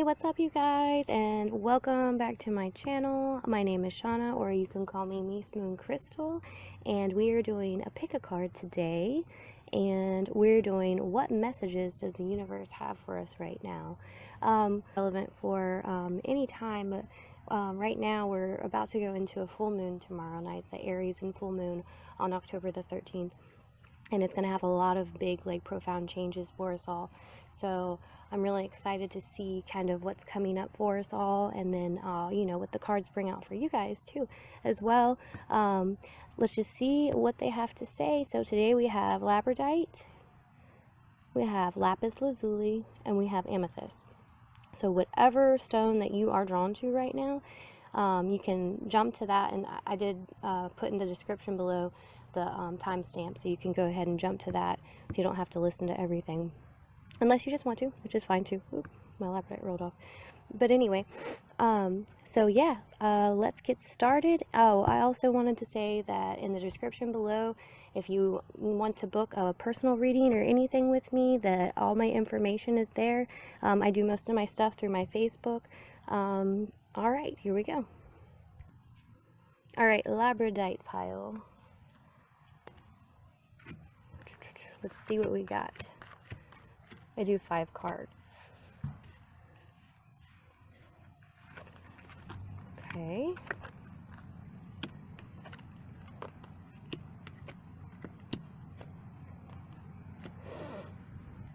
What's up, you guys, and welcome back to my channel. My name is Shauna, or you can call me Miss Moon Crystal, and we are doing a pick a card today, and we're doing what messages does the universe have for us right now. Relevant for any time, but right now we're about to go into a full moon tomorrow night, the Aries and full moon on October the 13th. And it's going to have a lot of big, profound changes for us all. So I'm really excited to see kind of what's coming up for us all, and then, what the cards bring out for you guys too, as well. Let's just see what they have to say. So today we have labradorite, we have lapis lazuli, and we have amethyst. So whatever stone that you are drawn to right now, you can jump to that, and I did put in the description below the timestamp, so you can go ahead and jump to that, so you don't have to listen to everything, unless you just want to, which is fine too. Oop, my labradorite rolled off. But anyway, let's get started. Oh, I also wanted to say that in the description below, if you want to book a personal reading or anything with me, that all my information is there. I do most of my stuff through my Facebook. All right, here we go. All right, labradorite pile. Let's see what we got. I do 5 cards. Okay.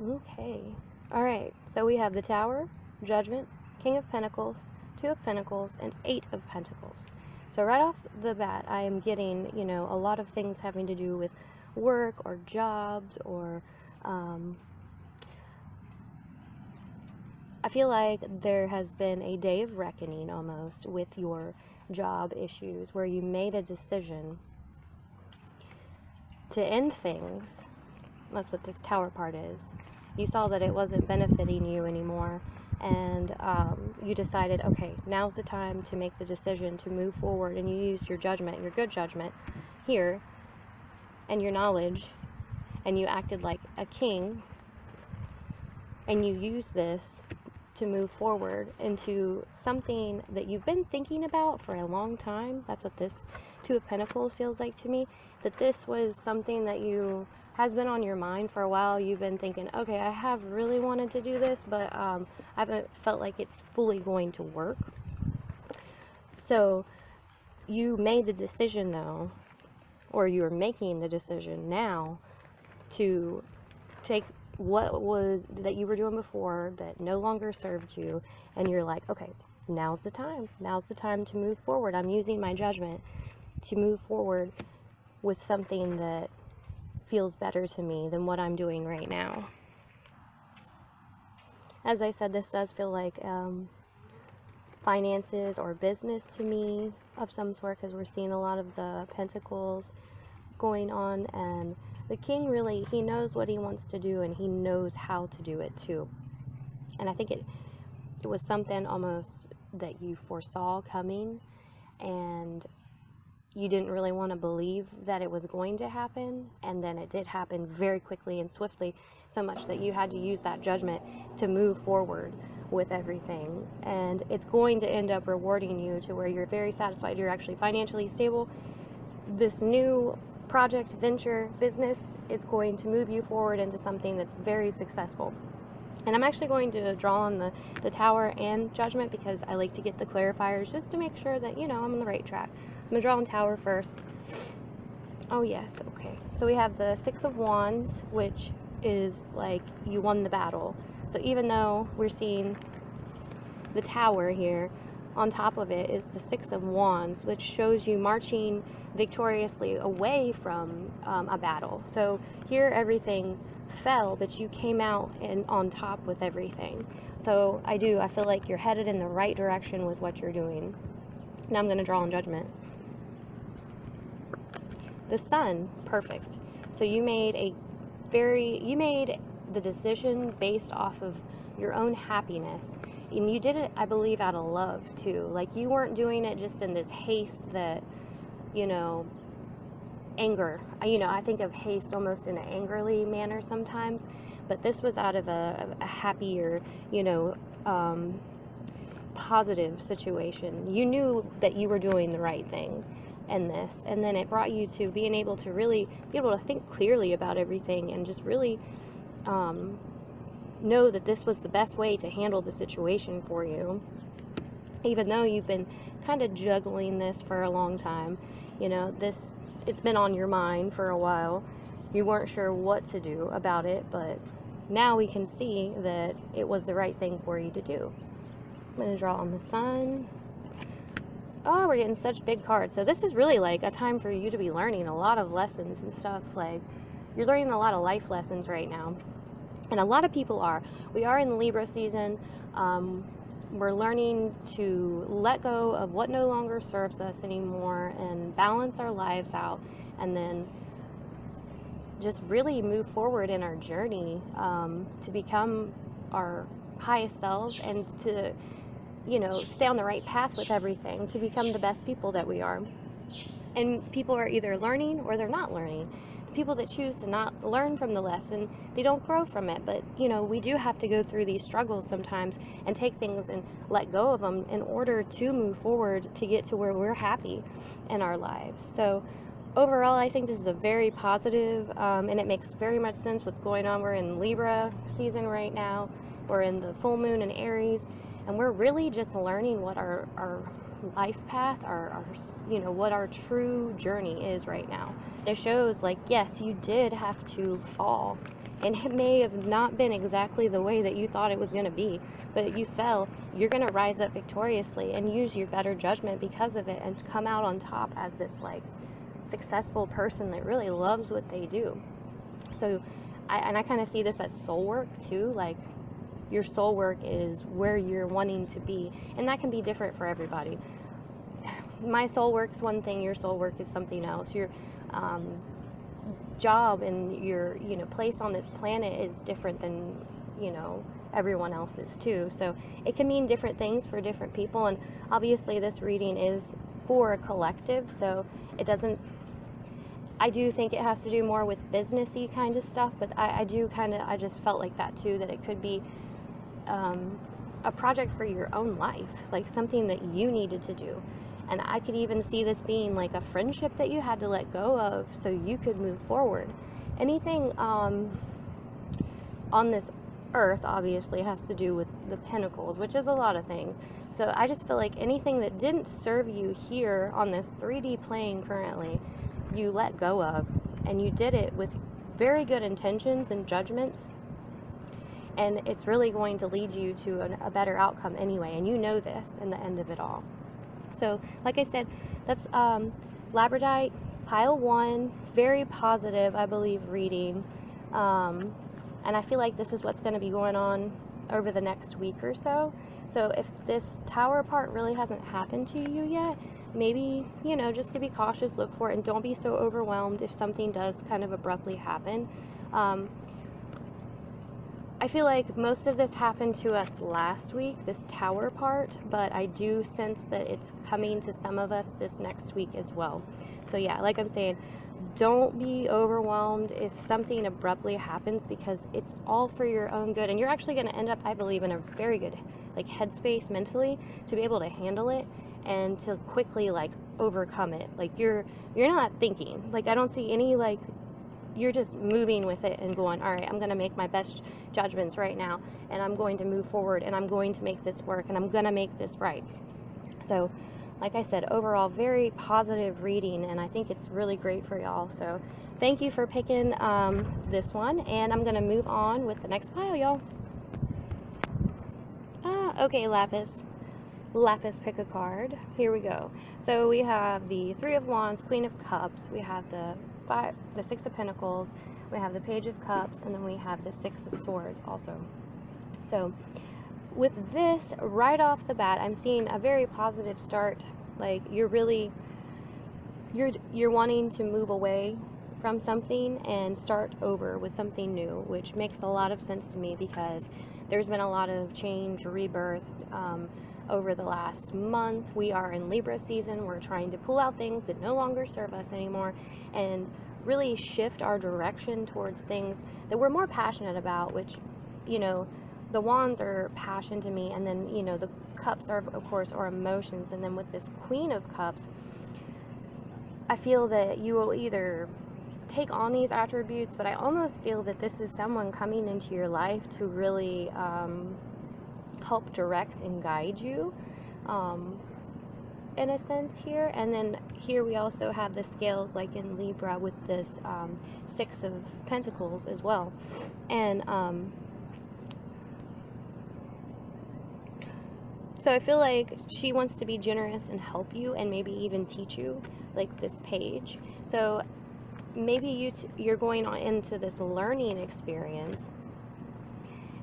Okay. All right. So we have the Tower, Judgment, King of Pentacles, 2 of Pentacles, and 8 of Pentacles. So right off the bat, I am getting, a lot of things having to do with work or jobs, or I feel like there has been a day of reckoning almost with your job issues, where you made a decision to end things. That's what this Tower part is. You saw that it wasn't benefiting you anymore, and you decided, okay, now's the time to make the decision to move forward, and you used your judgment, your good judgment here, and your knowledge, and you acted like a king, and you used this to move forward into something that you've been thinking about for a long time. That's what this 2 of Pentacles feels like to me, that this was something that has been on your mind for a while. You've been thinking, okay, I have really wanted to do this, but I haven't felt like it's fully going to work. So you made the decision though, or you're making the decision now, to take what was that you were doing before that no longer served you, and you're like, okay, now's the time to move forward. I'm using my judgment to move forward with something that feels better to me than what I'm doing right now. As I said, this does feel like finances or business to me of some sort, because we're seeing a lot of the pentacles going on, and the king really, he knows what he wants to do, and he knows how to do it too. And I think it was something almost that you foresaw coming, and you didn't really want to believe that it was going to happen, and then it did happen very quickly and swiftly, so much that you had to use that judgment to move forward with everything. And it's going to end up rewarding you to where you're very satisfied, you're actually financially stable. This new project, venture, business is going to move you forward into something that's very successful. And I'm actually going to draw on the Tower and Judgment, because I like to get the clarifiers just to make sure that, I'm on the right track. I'm going to draw on Tower first. Oh, yes, okay. So we have the 6 of Wands, which is like you won the battle. So even though we're seeing the Tower here, on top of it is the 6 of Wands, which shows you marching victoriously away from a battle. So here everything fell, but you came out and on top with everything. So I feel like you're headed in the right direction with what you're doing. Now I'm going to draw on Judgment. The Sun, perfect. So you made the decision based off of your own happiness. And you did it, I believe, out of love too. Like, you weren't doing it just in this haste that, anger. I think of haste almost in an angrily manner sometimes, but this was out of a happier, positive situation. You knew that you were doing the right thing in this, and then it brought you to being able to really be able to think clearly about everything and just really know that this was the best way to handle the situation for you, even though you've been kind of juggling this for a long time. It's been on your mind for a while. You weren't sure what to do about it, but now we can see that it was the right thing for you to do. I'm going to draw on the sun. Oh, we're getting such big cards. So this is really like a time for you to be learning a lot of lessons and stuff. Like, you're learning a lot of life lessons right now. And a lot of people are. We are in the Libra season. We're learning to let go of what no longer serves us anymore and balance our lives out, and then just really move forward in our journey to become our highest selves and to, stay on the right path with everything, to become the best people that we are. And people are either learning or they're not learning. The people that choose to not learn from the lesson, they don't grow from it. But, we do have to go through these struggles sometimes and take things and let go of them in order to move forward to get to where we're happy in our lives. So overall, I think this is a very positive, and it makes very much sense what's going on. We're in Libra season right now. We're in the full moon in Aries, and we're really just learning what our life path, our what our true journey is right now. It shows, like, yes, you did have to fall, and it may have not been exactly the way that you thought it was going to be, but you fell. You're going to rise up victoriously and use your better judgment because of it and come out on top as this, like, successful person that really loves what they do. So I kind of see this as soul work too. Like, your soul work is where you're wanting to be, and that can be different for everybody. My soul work's one thing, your soul work is something else. Your job and your place on this planet is different than everyone else's too. So it can mean different things for different people, and obviously this reading is for a collective, so it doesn't. I do think it has to do more with businessy kind of stuff, but I just felt like that too, that it could be a project for your own life, like something that you needed to do. And I could even see this being like a friendship that you had to let go of so you could move forward. Anything on this earth obviously has to do with the pentacles, which is a lot of things. So I just feel like anything that didn't serve you here on this 3D plane currently, you let go of, and you did it with very good intentions and judgments, and it's really going to lead you to a better outcome anyway, and you know this in the end of it all. So like I said, that's Labradorite pile 1, very positive, I believe, reading, and I feel like this is what's going to be going on over the next week or so. So if this tower part really hasn't happened to you yet, maybe, just to be cautious, look for it, and don't be so overwhelmed if something does kind of abruptly happen. I feel like most of this happened to us last week, this tower part, but I do sense that it's coming to some of us this next week as well. So yeah, like I'm saying, don't be overwhelmed if something abruptly happens, because it's all for your own good, and you're actually going to end up, I believe, in a very good headspace mentally to be able to handle it and to quickly overcome it. Like, you're not thinking, I don't see any you're just moving with it and going, all right, I'm going to make my best judgments right now, and I'm going to move forward, and I'm going to make this work, and I'm going to make this right. So like I said, overall, very positive reading, and I think it's really great for y'all. So thank you for picking this one, and I'm going to move on with the next pile, y'all. Okay, Lapis, pick a card. Here we go. So we have the Three of Wands, Queen of Cups, we have the Six of Pentacles, we have the Page of Cups, and then we have the Six of Swords also. So with this, right off the bat, I'm seeing a very positive start. Like, you're wanting to move away from something and start over with something new, which makes a lot of sense to me, because there's been a lot of change, rebirth over the last month. We are in Libra season. We're trying to pull out things that no longer serve us anymore and really shift our direction towards things that we're more passionate about, which, the wands are passion to me, and then, the Cups are, of course, are emotions. And then with this Queen of Cups, I feel that you will either take on these attributes, but I almost feel that this is someone coming into your life to really help direct and guide you, in a sense here. And then here we also have the scales, like in Libra, with this Six of Pentacles as well. And so I feel like she wants to be generous and help you, and maybe even teach you, like this Page. So maybe you're going on into this learning experience,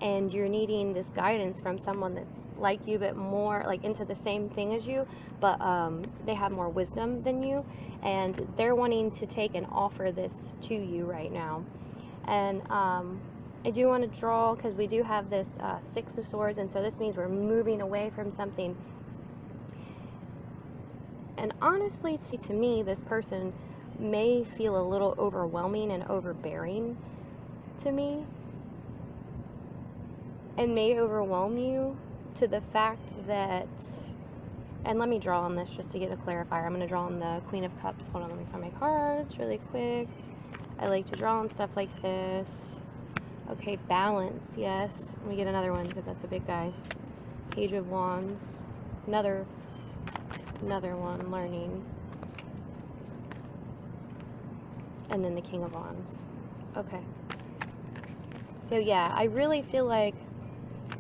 and you're needing this guidance from someone that's like you, but more like into the same thing as you, but they have more wisdom than you, and they're wanting to take and offer this to you right now. And I do want to draw, because we do have this Six of Swords, and so this means we're moving away from something. And honestly, to me, this person may feel a little overwhelming and overbearing to me, and may overwhelm you to the fact that, and let me draw on this just to get a clarifier. I'm going to draw on the Queen of Cups. Hold on, let me find my cards really quick. I like to draw on stuff like this. Okay, balance, yes. Let me get another one, because that's a big guy. Page of Wands. Another one, learning. And then the King of Wands. Okay. So yeah, I really feel like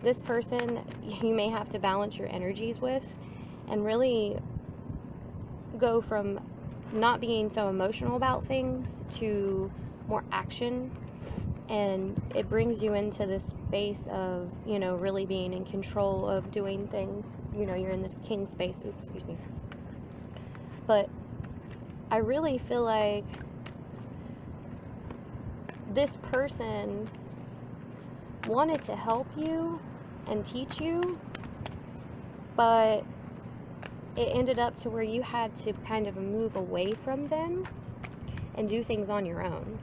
this person you may have to balance your energies with, and really go from not being so emotional about things to more action. And it brings you into this space of, you know, really being in control of doing things. You know, you're in this king space. Oops, excuse me. But I really feel like this person wanted to help you and teach you, but it ended up to where you had to kind of move away from them and do things on your own.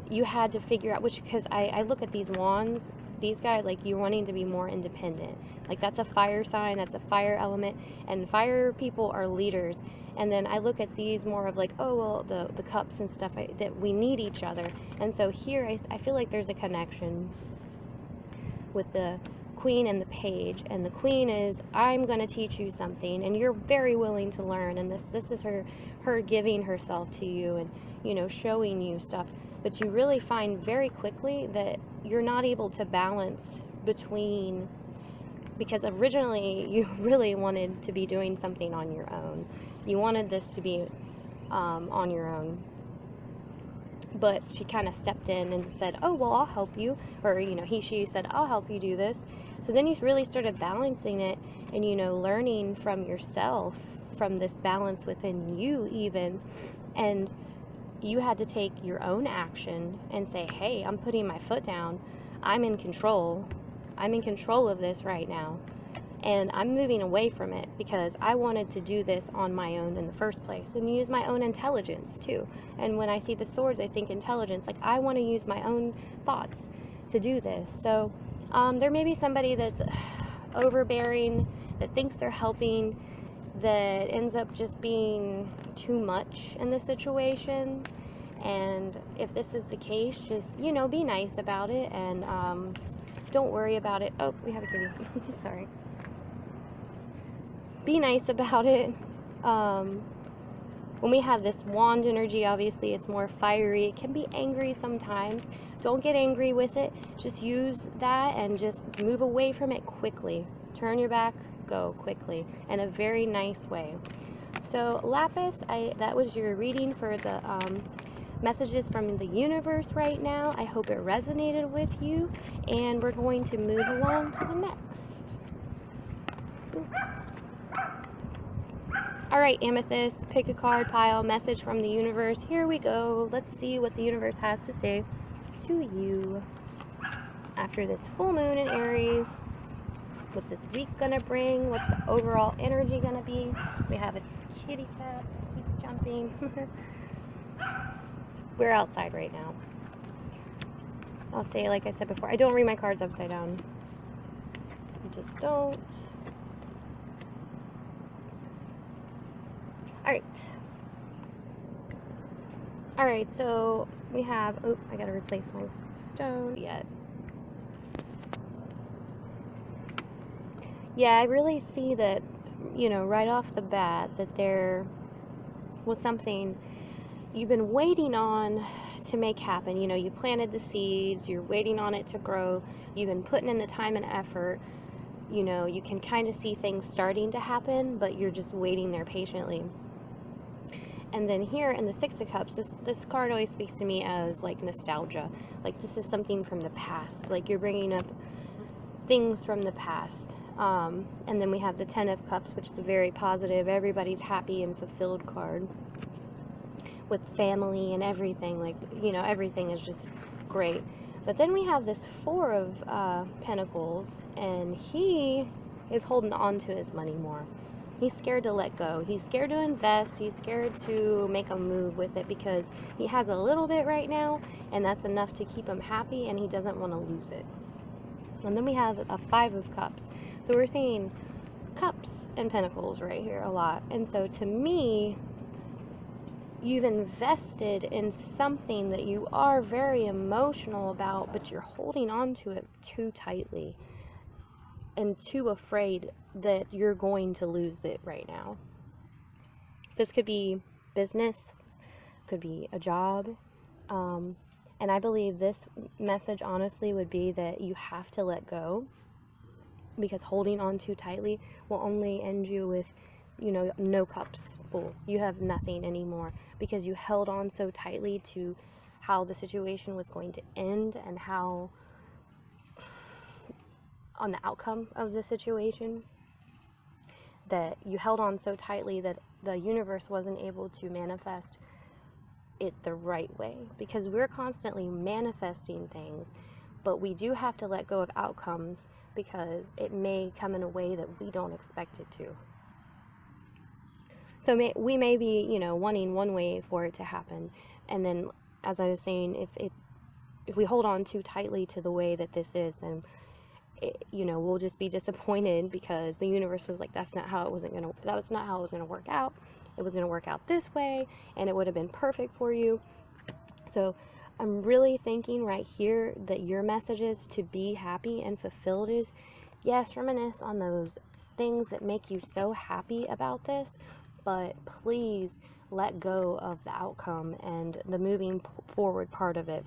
You had to figure out because I look at these wands, these guys, like, you're wanting to be more independent. Like, that's a fire sign, that's a fire element, and fire people are leaders. And then I look at these more of like, oh, well, the cups and stuff, that we need each other. And so here I feel like there's a connection with the Queen and the Page. And the Queen is, I'm going to teach you something, and you're very willing to learn. And this is her giving herself to you, and, you know, showing you stuff. But you really find very quickly that you're not able to balance between, because originally you really wanted to be doing something on your own. You wanted this to be on your own. But she kind of stepped in and said, oh, well, I'll help you. Or, you know, she said, I'll help you do this. So then you really started balancing it, and, you know, learning from yourself, from this balance within you even. And you had to take your own action and say, hey, I'm putting my foot down. I'm in control. I'm in control of this right now. And I'm moving away from it because I wanted to do this on my own in the first place, and use my own intelligence too. And when I see the swords, I think intelligence. Like, I want to use my own thoughts to do this. So there may be somebody that's overbearing, that thinks they're helping, that ends up just being too much in the situation. And if this is the case, just, you know, be nice about it, and don't worry about it. Oh, we have a kitty. Sorry. Be nice about it. When we have this wand energy, obviously it's more fiery. It can be angry sometimes. Don't get angry with it. Just use that and just move away from it quickly. Turn your back, go quickly, in a very nice way. So Lapis, that was your reading for the messages from the universe right now. I hope it resonated with you, and we're going to move along to the next. Oops. All right, Amethyst, pick a card pile, message from the universe. Here we go. Let's see what the universe has to say to you after this full moon in Aries. What's this week gonna bring? What's the overall energy gonna be? We have a kitty cat that keeps jumping. We're outside right now. I'll say, like I said before, I don't read my cards upside down. You just don't. Alright, so we have, oh, I gotta replace my stone yet. Yeah, I really see that, right off the bat, that there was something you've been waiting on to make happen. You planted the seeds, you're waiting on it to grow, you've been putting in the time and effort. You can kind of see things starting to happen, but you're just waiting there patiently. And then here in the Six of Cups, this card always speaks to me as like nostalgia. Like this is something from the past. Like you're bringing up things from the past. And then we have the Ten of Cups, which is a very positive, everybody's happy and fulfilled card. With family and everything. Like, everything is just great. But then we have this Four of Pentacles, and he is holding on to his money more. He's scared to let go. He's scared to invest. He's scared to make a move with it because he has a little bit right now, and that's enough to keep him happy, and he doesn't want to lose it. And then we have a Five of Cups. So we're seeing cups and pentacles right here a lot. And so to me, you've invested in something that you are very emotional about, but you're holding on to it too tightly and too afraid that you're going to lose it right now. This could be business, could be a job, and I believe this message honestly would be that you have to let go, because holding on too tightly will only end you with no cups full. You have nothing anymore because you held on so tightly to how the situation was going to end and how on the outcome of the situation, that you held on so tightly that the universe wasn't able to manifest it the right way, because we're constantly manifesting things, but we do have to let go of outcomes because it may come in a way that we don't expect it to. So we may be, wanting one way for it to happen, and then, as I was saying, if we hold on too tightly to the way that this is, then we'll just be disappointed because the universe was like, that's not how it was gonna work out. It was gonna work out this way, and it would have been perfect for you. So I'm really thinking right here that your message is to be happy and fulfilled is, yes, reminisce on those things that make you so happy about this, but please let go of the outcome and the moving forward part of it.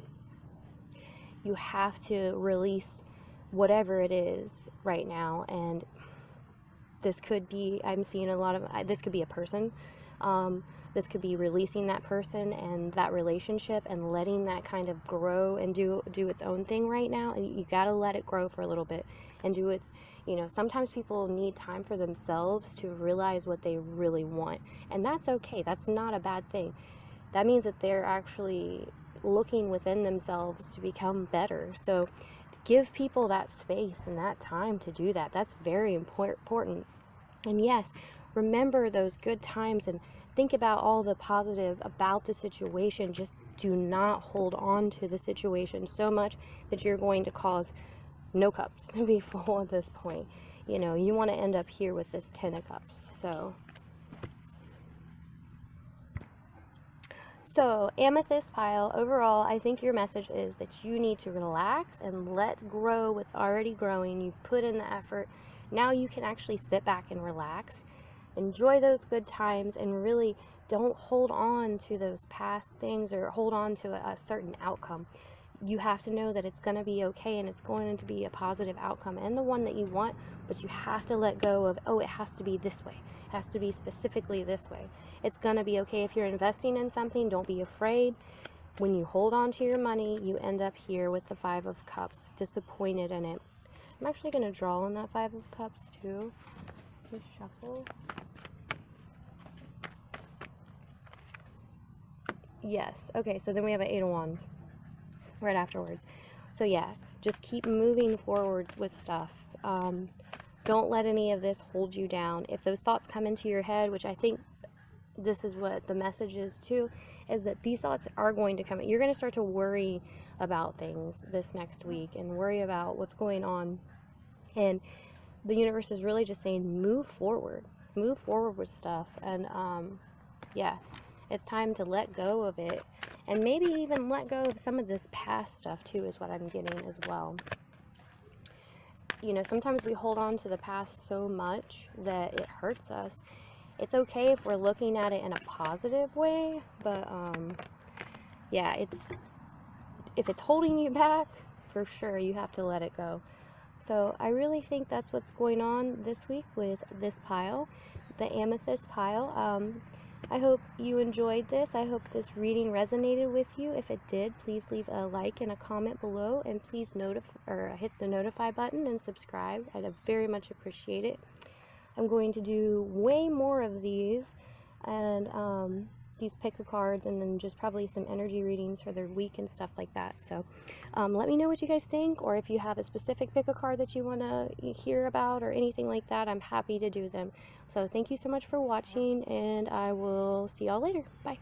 You have to release whatever it is right now, and this could be, I'm seeing a lot of, this could be a person, this could be releasing that person and that relationship and letting that kind of grow and do its own thing right now, and you gotta let it grow for a little bit and do it. Sometimes people need time for themselves to realize what they really want, and that's okay. That's not a bad thing. That means that they're actually looking within themselves to become better. So give people that space and that time to do that. That's very important. And yes, remember those good times and think about all the positive about the situation. Just do not hold on to the situation so much that you're going to cause no cups to be full at this point. You want to end up here with this Ten of Cups. So amethyst pile, overall, I think your message is that you need to relax and let grow what's already growing. You put in the effort. Now you can actually sit back and relax. Enjoy those good times and really don't hold on to those past things or hold on to a certain outcome. You have to know that it's going to be okay and it's going to be a positive outcome and the one that you want, but you have to let go of, it has to be this way. It has to be specifically this way. It's going to be okay if you're investing in something. Don't be afraid. When you hold on to your money, you end up here with the Five of Cups, disappointed in it. I'm actually going to draw on that Five of Cups too. Let's shuffle. Yes. Okay, so then we have an Eight of Wands right afterwards. So yeah, just keep moving forwards with stuff. Don't let any of this hold you down. If those thoughts come into your head, which I think this is what the message is too, is that these thoughts are going to come. You're going to start to worry about things this next week and worry about what's going on. And the universe is really just saying move forward with stuff. And yeah, it's time to let go of it, and maybe even let go of some of this past stuff too, is what I'm getting as well. You know, sometimes we hold on to the past so much that it hurts us. It's okay if we're looking at it in a positive way, but yeah, if it's holding you back, for sure you have to let it go. So I really think that's what's going on this week with this pile, the amethyst pile. I hope you enjoyed this. I hope this reading resonated with you. If it did, please leave a like and a comment below, and please hit the notify button and subscribe. I'd very much appreciate it. I'm going to do way more of these, and these pick a cards, and then just probably some energy readings for their week and stuff like that. So let me know what you guys think, or if you have a specific pick a card that you want to hear about or anything like that, I'm happy to do them. So thank you so much for watching, and I will see y'all later. Bye.